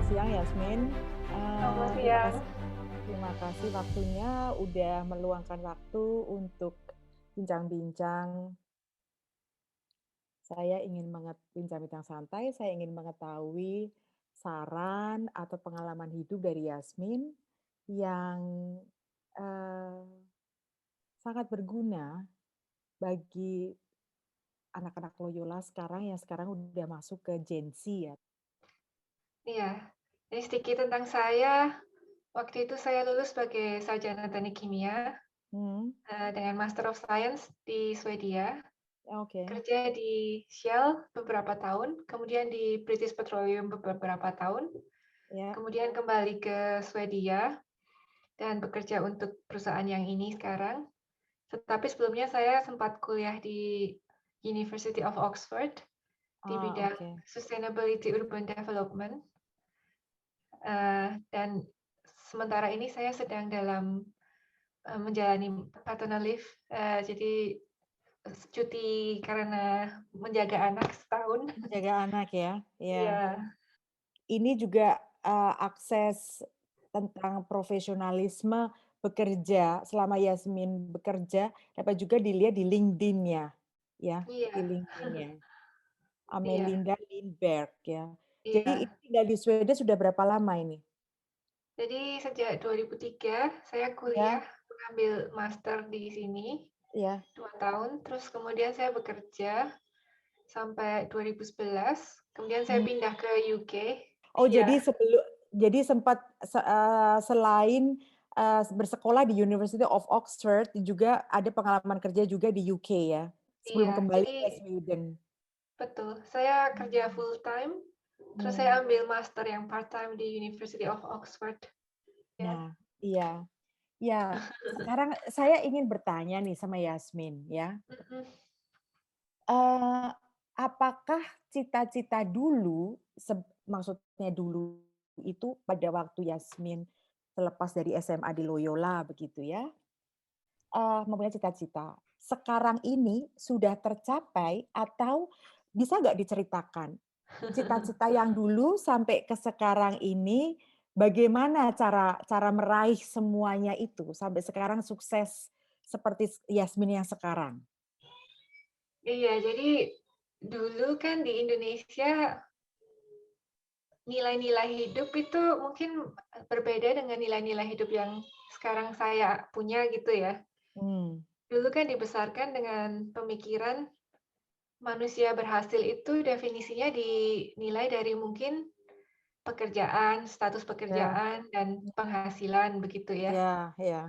siang Yasmin. Selamat Terima siang. kasih, terima kasih waktunya udah meluangkan waktu untuk bincang-bincang. Saya ingin bincang-bincang santai. Saya ingin mengetahui saran atau pengalaman hidup dari Yasmin yang eh, sangat berguna bagi anak-anak Loyola sekarang yang sekarang udah masuk ke Gen Z ya. Iya, jadi sedikit tentang saya. Waktu itu saya lulus sebagai sarjana teknik kimia Hmm, dengan Master of Science di Swedia. oke, Kerja di Shell beberapa tahun, kemudian di British Petroleum beberapa tahun, ya. kemudian kembali ke Swedia dan bekerja untuk perusahaan yang ini sekarang. Tetapi sebelumnya saya sempat kuliah di University of Oxford di bidang Oke. Sustainability Urban Development. Dan sementara ini saya sedang dalam menjalani paternal leave, jadi cuti karena menjaga anak setahun. Jaga anak ya, ya. Iya, Ini juga akses tentang profesionalisme bekerja, selama Yasmin bekerja, dapat juga dilihat di LinkedIn-nya, ya, di iya, LinkedIn-nya. iya, Amelinda Lindberg ya. Jadi ini iya. tinggal di Swedia sudah berapa lama ini? Jadi sejak 2003 saya kuliah Ya, mengambil master di sini ya. 2 tahun, terus kemudian saya bekerja sampai 2011, kemudian saya Hmm. pindah ke UK. Oh, Iya, jadi sempat selain bersekolah di University of Oxford, juga ada pengalaman kerja juga di UK ya, sebelum iya. kembali Jadi ke Sweden. betul, saya kerja Hmm. full time, terus saya Hmm. ambil master yang part time di University of Oxford. Ya. Nah, iya. Ya, sekarang saya ingin bertanya nih sama Yasmin ya. Mhm. Eh, apakah cita-cita dulu, maksudnya dulu itu pada waktu Yasmin selepas dari SMA di Loyola begitu ya, mempunyai cita-cita. Sekarang ini sudah tercapai atau bisa nggak diceritakan cita-cita yang dulu sampai ke sekarang ini, bagaimana cara cara meraih semuanya itu sampai sekarang sukses seperti Yasmin yang sekarang? Iya, jadi dulu kan di Indonesia nilai-nilai hidup itu mungkin berbeda dengan nilai-nilai hidup yang sekarang saya punya gitu ya. Hmm, Dulu kan dibesarkan dengan pemikiran manusia berhasil itu definisinya dinilai dari mungkin pekerjaan, status ya, pekerjaan, dan penghasilan begitu ya. ya, ya,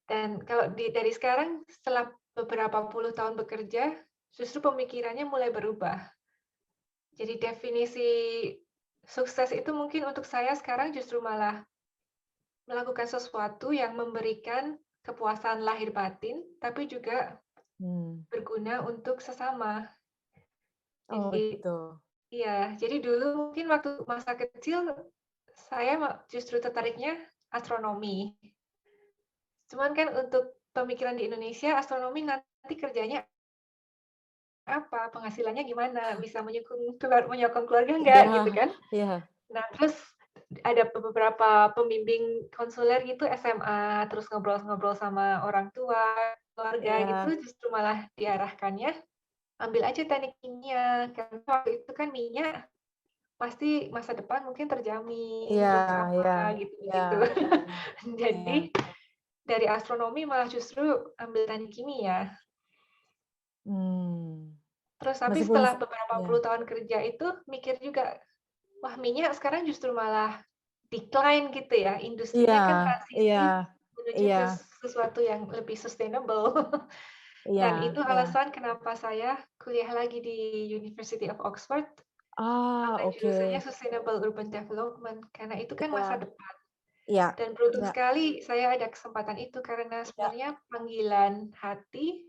Dan kalau dari sekarang setelah beberapa puluh tahun bekerja, justru pemikirannya mulai berubah. Jadi definisi sukses itu mungkin untuk saya sekarang justru malah melakukan sesuatu yang memberikan kepuasan lahir batin, tapi juga hmm. berguna untuk sesama. Oh Jadi gitu. iya, jadi dulu mungkin waktu masa kecil saya justru tertariknya astronomi. Cuman kan untuk pemikiran di Indonesia, astronomi nanti kerjanya apa, penghasilannya gimana, bisa menyokong keluarga Iya, nggak, gitu kan. iya, Nah, terus ada beberapa pembimbing konselor gitu SMA, terus ngobrol-ngobrol sama orang tua, keluarga gitu, iya, justru malah diarahkannya, "Ambil aja teknik kimia," karena waktu itu kan minyak pasti masa depan mungkin terjamin, iya, terus iya, apa, iya, gitu-gitu. iya, Jadi, dari astronomi malah justru ambil teknik kimia. hmm. Terus tapi Meskipun, setelah beberapa ya, puluh tahun kerja itu mikir juga, wah minyak sekarang justru malah decline gitu ya, iya, industrinya kan iya, transisi menuju iya, ke sesuatu yang lebih sustainable. iya, Dan itu iya. alasan kenapa saya kuliah lagi di University of Oxford, ambil Oke. jurusannya Sustainable Urban Development, karena itu kan masa Iya, depan. iya, Dan beruntung iya, sekali saya ada kesempatan itu karena iya. sebenarnya panggilan hati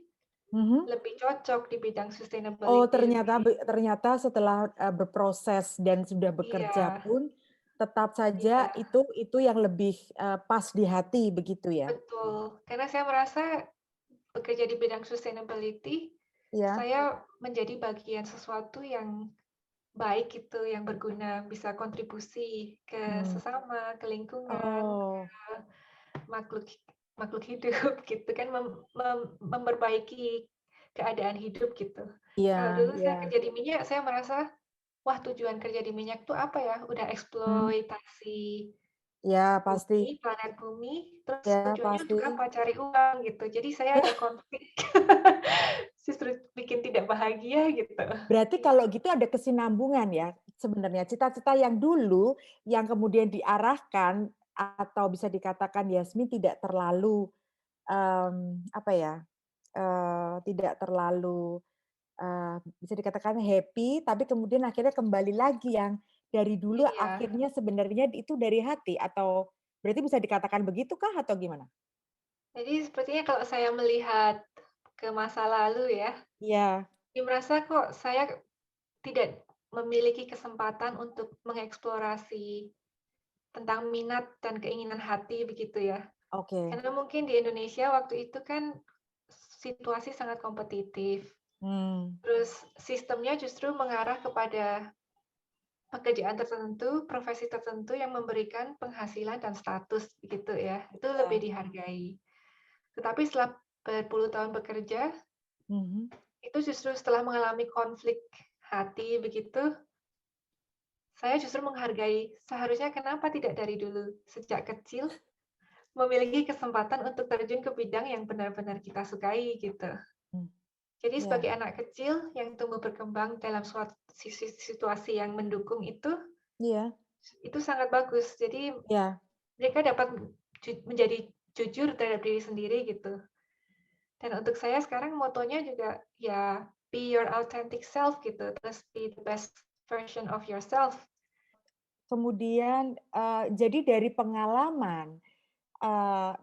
Mhm. lebih cocok di bidang Oh, sustainability ternyata lebih. ternyata setelah berproses dan sudah bekerja Iya, pun tetap saja iya. itu yang lebih pas di hati begitu ya? Betul, karena saya merasa bekerja di bidang sustainability, Iya, saya menjadi bagian sesuatu yang baik gitu, yang berguna, bisa kontribusi ke Mmm. sesama, ke lingkungan, Oh, makhluk makhluk hidup gitu kan, memperbaiki keadaan hidup gitu. iya Kalau dulu iya. saya kerja di minyak, saya merasa, wah tujuan kerja di minyak tuh apa ya? Udah Mmm, eksploitasi iya pasti bumi, planet bumi, terus iya tujuannya pasti. untuk apa? Cari uang gitu. Jadi saya ada konflik, justru bikin tidak bahagia gitu. Berarti Jadi kalau gitu ada kesinambungan ya, sebenarnya cita-cita yang dulu, yang kemudian diarahkan atau bisa dikatakan Yasmin tidak terlalu, apa ya, tidak terlalu, bisa dikatakan happy, tapi kemudian akhirnya kembali lagi yang dari dulu iya. akhirnya sebenarnya itu dari hati atau berarti bisa dikatakan begitukah atau gimana? Jadi sepertinya kalau saya melihat ke masa lalu ya, Iya, saya merasa kok saya tidak memiliki kesempatan untuk mengeksplorasi tentang minat dan keinginan hati begitu ya. oke. Karena mungkin di Indonesia waktu itu kan situasi sangat kompetitif. Mmm, Terus sistemnya justru mengarah kepada pekerjaan tertentu, profesi tertentu yang memberikan penghasilan dan status begitu ya. Itu lebih iya. dihargai. Tetapi setelah berpuluh tahun bekerja, Mhm. itu justru setelah mengalami konflik hati begitu, saya justru menghargai seharusnya kenapa tidak dari dulu sejak kecil memiliki kesempatan untuk terjun ke bidang yang benar-benar kita sukai gitu. Mmm, Jadi iya sebagai anak kecil yang tumbuh berkembang dalam suatu situasi yang mendukung iya itu sangat bagus. Jadi iya. mereka dapat menjadi jujur terhadap diri sendiri gitu. Dan untuk saya sekarang motonya juga ya be your authentic self gitu, terus be the best version of yourself. Kemudian, jadi dari pengalaman,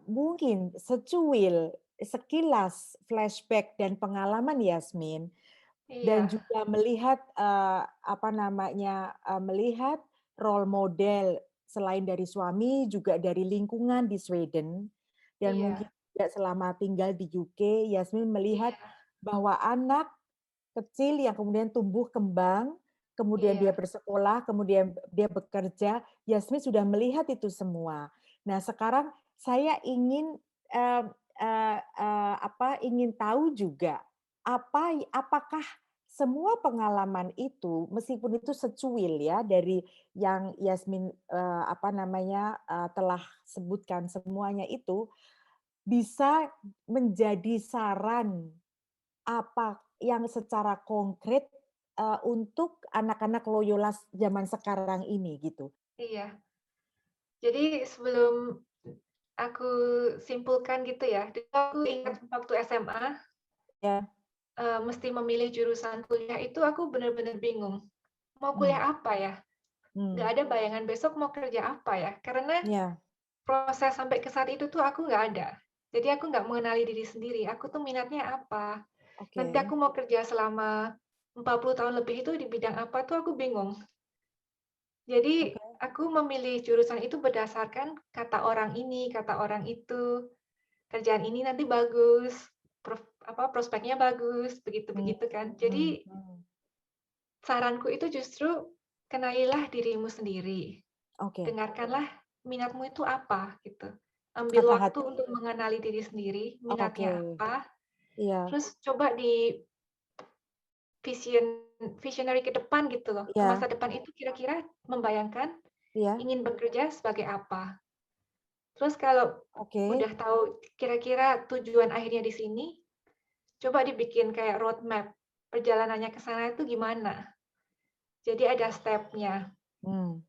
mungkin secuil, sekilas flashback dan pengalaman Yasmin, dan Iya, juga melihat, apa namanya, melihat role model selain dari suami, juga dari lingkungan di Sweden, dan mungkin iya, juga selama tinggal di UK, Yasmin melihat iya, bahwa anak kecil yang kemudian tumbuh kembang, kemudian dia iya, bersekolah, kemudian dia bekerja, Yasmin sudah melihat itu semua. Nah, sekarang saya ingin, eee eee eee, ingin tahu juga, apakah semua pengalaman itu, meskipun itu secuil ya dari yang Yasmin, telah sebutkan semuanya itu, bisa menjadi saran apa yang secara konkret, untuk anak-anak Loyola zaman sekarang ini gitu? iya. Jadi sebelum aku simpulkan gitu ya, dulu aku ingat waktu SMA, Ya, mesti memilih jurusan kuliah itu aku benar-benar bingung. Mau mmm, kuliah apa ya? Nggak mmm, ada bayangan besok mau kerja apa ya, karena iya, proses sampai ke saat itu tuh aku nggak ada. Jadi aku nggak mengenali diri sendiri, aku tuh minatnya apa, nanti oke aku mau kerja selama 40 tahun lebih itu di bidang apa tuh aku bingung. Jadi oke aku memilih jurusan itu berdasarkan kata orang ini, kata orang itu, kerjaan ini nanti bagus, prospeknya bagus, mmm, begitu-begitu kan. mhm Jadi mhm, saranku itu justru kenalilah dirimu sendiri. oke, Dengarkanlah minatmu itu apa, gitu. Ambil kata waktu hati, untuk mengenali diri sendiri, oke, minatnya apa, iya terus coba di vision visionary ke depan gitu loh, ke masa iya depan itu kira-kira membayangkan iya, ingin bekerja sebagai apa. Terus kalau oke udah tahu kira-kira tujuan akhirnya di sini, coba dibikin kayak roadmap, perjalanannya ke sana itu gimana. Jadi ada stepnya. mmm,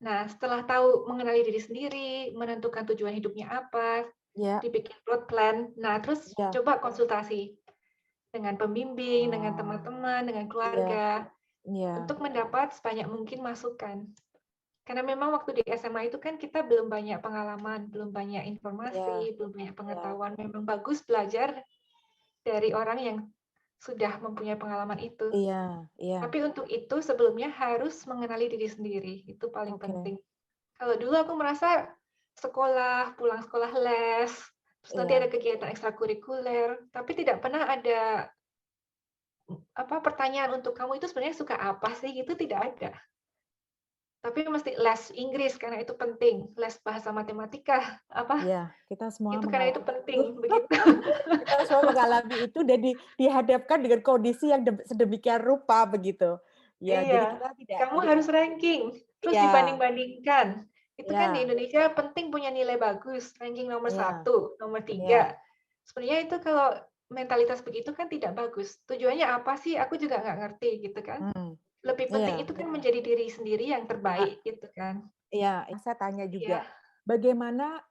Nah, setelah tahu mengenali diri sendiri, menentukan tujuan hidupnya apa, iya dibikin road plan. Nah, terus iya, coba konsultasi dengan pembimbing, dengan oh, teman-teman, dengan iya keluarga, iya untuk mendapat sebanyak mungkin masukan. Karena memang waktu di SMA itu kan kita belum banyak pengalaman, belum banyak iya informasi, belum banyak iya pengetahuan. Memang bagus belajar dari orang yang sudah mempunyai pengalaman itu. iya iya, Tapi untuk itu sebelumnya harus mengenali diri sendiri, itu paling oke, penting. Kalau dulu aku merasa sekolah, pulang sekolah terus nanti ada iya kegiatan ekstrakurikuler, tapi tidak pernah ada pertanyaan untuk kamu itu sebenarnya suka apa sih, gitu tidak ada. Tapi mesti les Inggris karena itu penting, les bahasa matematika, Iya, kita semua itu karena itu mengalami itu. penting, begitu. Kita semua mengalami itu dan dihadapkan dengan kondisi yang sedemikian rupa begitu. Ya, jadi Iya, kita tidak kamu tidak harus ranking, terus iya, dibanding-bandingkan. Itu kan di iya, Indonesia penting punya nilai bagus, ranking nomor iya, 1, nomor iya, 3. Sebenarnya itu kalau mentalitas begitu kan tidak bagus. Tujuannya apa sih? Aku juga nggak ngerti gitu kan. mhm, Lebih penting iya, itu kan menjadi diri sendiri yang a terbaik gitu kan. iya, saya tanya Iya, juga, bagaimana,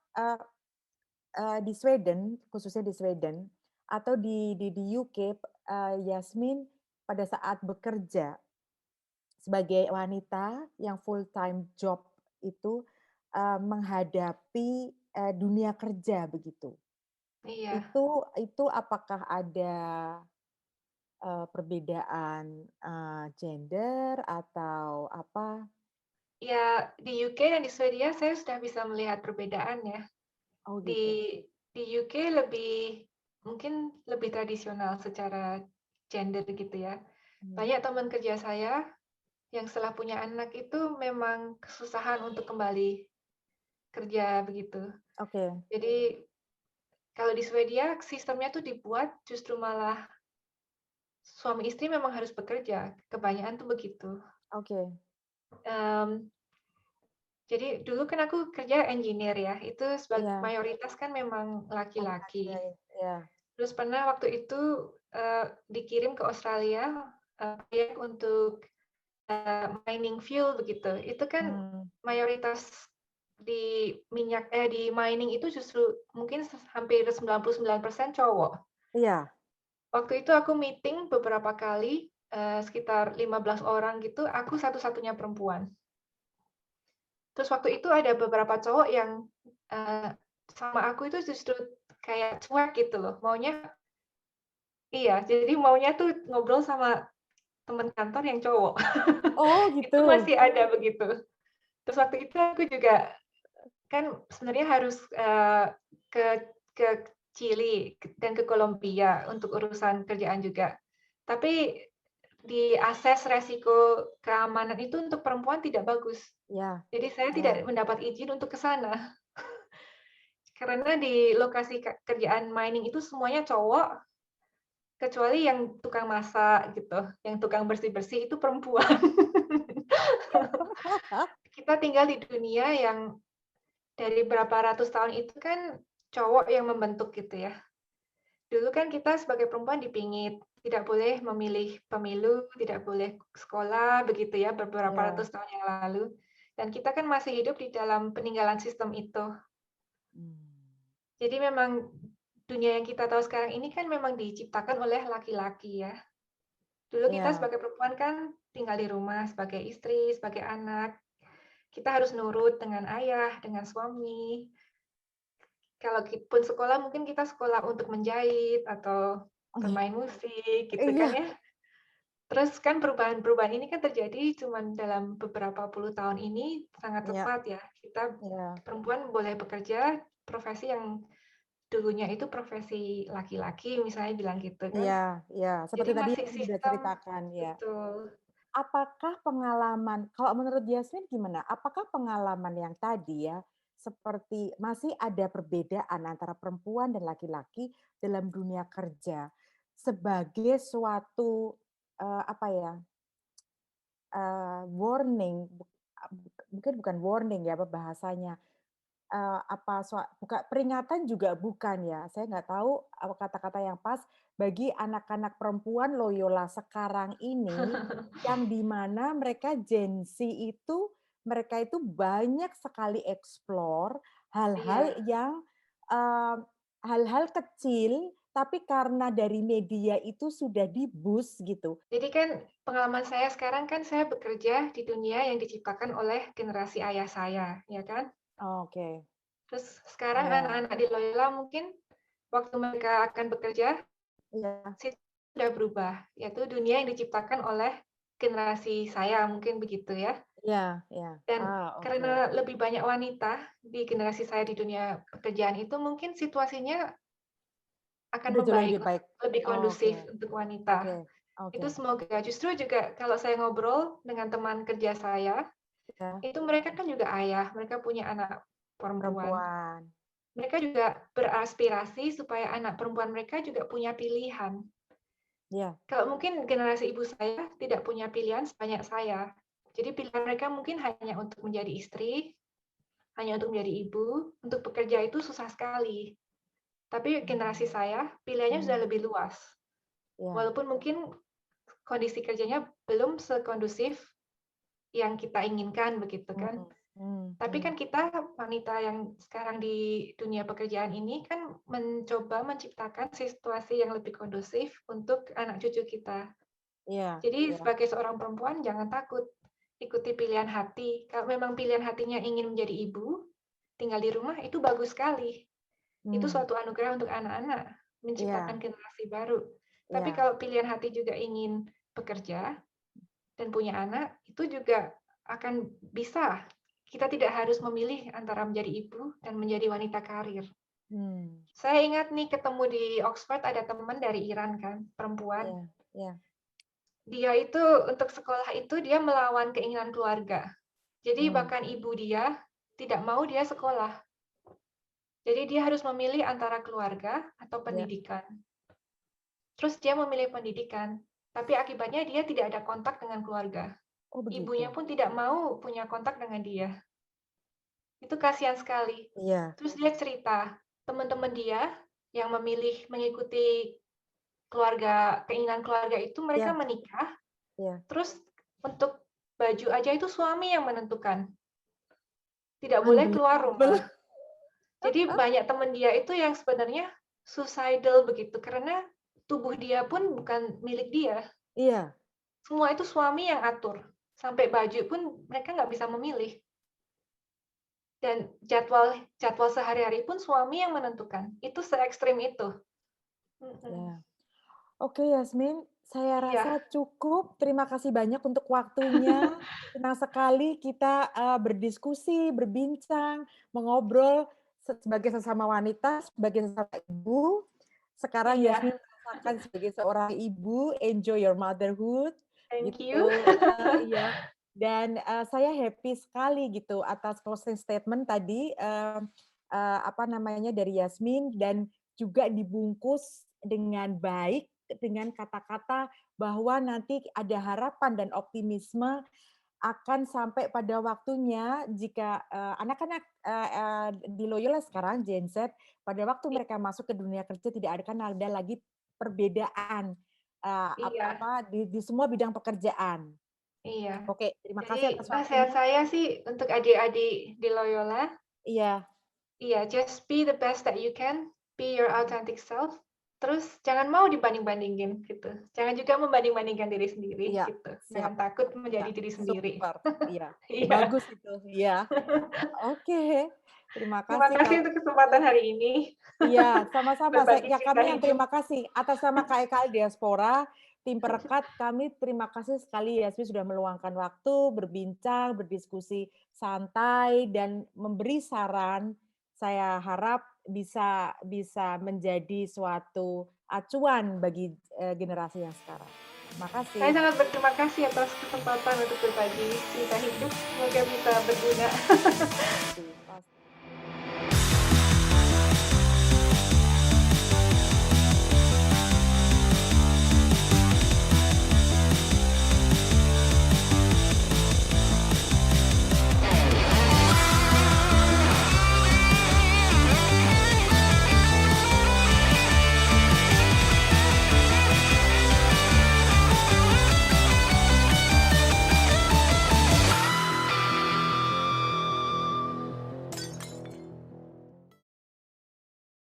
di Sweden, khususnya di Sweden atau di UK, Yasmin pada saat bekerja sebagai wanita yang full time job itu, menghadapi, dunia kerja begitu. iya. Itu apakah ada, perbedaan, gender atau apa? Ya, di UK dan di Swedia saya sudah bisa melihat perbedaan ya. Oh Di gitu. di UK lebih mungkin lebih tradisional secara gender gitu ya. Mmm, Banyak teman kerja saya yang setelah punya anak itu memang kesusahan untuk kembali kerja begitu. oke, Jadi kalau di Swedia sistemnya tuh dibuat justru malah suami istri memang harus bekerja, kebanyakan tuh begitu. oke. Mmm, jadi dulu kan aku kerja engineer ya, itu Iya, mayoritas kan memang laki-laki ya, laki-laki. iya. Terus pernah waktu itu, dikirim ke Australia, proyek untuk, mining fuel begitu. Itu kan Mmm, mayoritas di mining itu justru mungkin hampir 99% cowok. iya, Waktu itu aku meeting beberapa kali, sekitar 15 orang gitu, aku satu-satunya perempuan. Terus waktu itu ada beberapa cowok yang, eee, sama aku itu justru kayak cuek gitu loh, maunya iya, jadi maunya tuh ngobrol sama temen kantor yang cowok. oh Itu gitu. masih ada begitu. Terus waktu itu aku juga kan sebenarnya harus, ke ke Chili dan ke Kolombia untuk urusan kerjaan juga. Tapi di ases resiko keamanan itu untuk perempuan tidak bagus. Iya, Jadi saya iya, tidak mendapat izin untuk ke sana. Karena di lokasi kerjaan mining itu semuanya cowok, kecuali yang tukang masak gitu, yang tukang bersih-bersih itu perempuan. Kita tinggal di dunia yang dari berapa ratus tahun itu kan cowok yang membentuk gitu ya. Dulu kan kita sebagai perempuan dipingit, tidak boleh memilih pemilu, tidak boleh sekolah begitu ya beberapa iya, ratus tahun yang lalu. Dan kita kan masih hidup di dalam peninggalan sistem itu. mmm, Jadi memang dunia yang kita tahu sekarang ini kan memang diciptakan oleh laki-laki ya. Dulu kita iya, sebagai perempuan kan tinggal di rumah sebagai istri, sebagai anak. Kita harus nurut dengan ayah, dengan suami. Kalau pun sekolah mungkin kita sekolah untuk menjahit atau iya, bermain musik gitu kan iya, ya. Terus kan perubahan-perubahan ini kan terjadi cuman dalam beberapa puluh tahun ini sangat iya, cepat ya. Kita iya. perempuan boleh bekerja profesi yang dulunya itu profesi laki-laki misalnya bilang gitu kan. Iya, iya, Jadi seperti tadi masih yang sudah sistem ceritakan, ya. betul. Apakah pengalaman kalau menurut Yasmin gimana? Apakah pengalaman yang tadi ya, seperti masih ada perbedaan antara perempuan dan laki-laki dalam dunia kerja sebagai suatu, apa ya, warning, mungkin bukan warning ya, apa bahasanya, apa peringatan juga bukan ya, saya nggak tahu kata-kata yang pas bagi anak-anak perempuan Loyola sekarang ini, yang di mana mereka Gen Z itu, mereka itu banyak sekali explore hal-hal Iya. yang, eee, hal-hal kecil, tapi karena dari media itu sudah di-boost gitu. Jadi kan pengalaman saya sekarang kan saya bekerja di dunia yang diciptakan oleh generasi ayah saya, ya kan? Oke, Terus sekarang ya, anak-anak di Loyola mungkin waktu mereka akan bekerja, iya, situasi sudah berubah, yaitu dunia yang diciptakan oleh generasi saya, mungkin begitu ya. iya, iya. Dan Ah, oke. karena lebih banyak wanita di generasi saya di dunia pekerjaan itu, mungkin situasinya akan Udah jauh membaik, lebih baik. lebih Oke, kondusif untuk oke. wanita. Itu Oke. semoga justru juga kalau saya ngobrol dengan teman kerja saya, Ya, itu mereka kan juga ayah, mereka punya anak perempuan. perempuan. Mereka juga beraspirasi supaya anak perempuan mereka juga punya pilihan. Iya, Kalau mungkin generasi ibu saya tidak punya pilihan sebanyak saya. Jadi pilihan mereka mungkin hanya untuk menjadi istri, hanya untuk menjadi ibu, untuk bekerja itu susah sekali. Tapi generasi mmm, saya, pilihannya sudah mmm, lebih luas. iya, Walaupun mungkin kondisi kerjanya belum sekondusif yang kita inginkan begitu kan. mhm, mmm, Tapi mmm, kan kita wanita yang sekarang di dunia pekerjaan ini kan mencoba menciptakan situasi yang lebih kondusif untuk anak cucu kita. iya, Jadi iya, sebagai seorang perempuan jangan takut, ikuti pilihan hati. Kalau memang pilihan hatinya ingin menjadi ibu, tinggal di rumah itu bagus sekali. Itu mmm, suatu anugerah untuk anak-anak, menciptakan iya, generasi baru. Tapi iya, kalau pilihan hati juga ingin bekerja dan punya anak, itu juga akan bisa. Kita tidak harus memilih antara menjadi ibu dan menjadi wanita karir. mmm, Saya ingat nih ketemu di Oxford ada teman dari Iran kan, perempuan. iya, iya, Dia itu untuk sekolah itu dia melawan keinginan keluarga. Jadi mmm, bahkan ibu dia tidak mau dia sekolah. Jadi dia harus memilih antara keluarga atau iya. pendidikan. Terus dia memilih pendidikan, tapi akibatnya dia tidak ada kontak dengan keluarga. Oh Ibunya begitu? pun tidak mau punya kontak dengan dia. Itu kasihan sekali. Iya, Terus dia cerita, teman-teman dia yang memilih mengikuti keluarga, keinginan keluarga itu mereka iya, menikah, iya. terus untuk baju aja itu suami yang menentukan, tidak boleh keluar Unbelievable. rumah. Jadi banyak teman dia itu yang sebenarnya suicidal begitu, karena tubuh dia pun bukan milik dia. Iya, Semua itu suami yang atur. Sampai baju pun mereka nggak bisa memilih. Dan jadwal jadwal sehari-hari pun suami yang menentukan. Itu se-ekstrim itu. Mhm. iya. Oke Yasmin, saya Iya. rasa cukup. Terima kasih banyak untuk waktunya. Senang sekali kita, berdiskusi, berbincang, mengobrol sebagai sesama wanita, sebagai sesama ibu. Sekarang Iya. Yasmin merasakan sebagai seorang ibu, enjoy your motherhood, Thank you. gitu, iya. Dan, saya happy sekali gitu atas closing statement tadi, apa namanya, dari Yasmin dan juga dibungkus dengan baik dengan kata-kata bahwa nanti ada harapan dan optimisme akan sampai pada waktunya jika, anak-anak, di Loyola sekarang Gen Z, pada waktu I mereka masuk ke dunia kerja tidak akan ada lagi perbedaan, iya di semua bidang pekerjaan. iya. Oke, terima Jadi kasih atas nasihat waktunya. saya sih untuk adik-adik di Loyola, Iya, iya, just be the best that you can, be your authentic self, terus jangan mau dibanding-bandingin, gitu. Jangan juga membanding-bandingkan diri sendiri, iya, gitu. siap. Jangan takut Iya, menjadi diri sendiri. super, iya. Iya. Bagus itu, iya. Oke, terima Terima kasih kasih kalau untuk gitu. kesempatan hari ini, Iya, sama-sama. berbagi Ya cerita kami yang hidup. terima kasih. Atas nama KEKL Diaspora, tim perekat, kami terima kasih sekali Yasmin sudah meluangkan waktu, berbincang, berdiskusi santai, dan memberi saran. Saya harap bisa bisa menjadi suatu acuan bagi generasi yang sekarang. Terima Saya kasih. sangat berterima kasih atas kesempatan untuk berbagi cerita hidup, semoga bisa berguna. Terima kasih.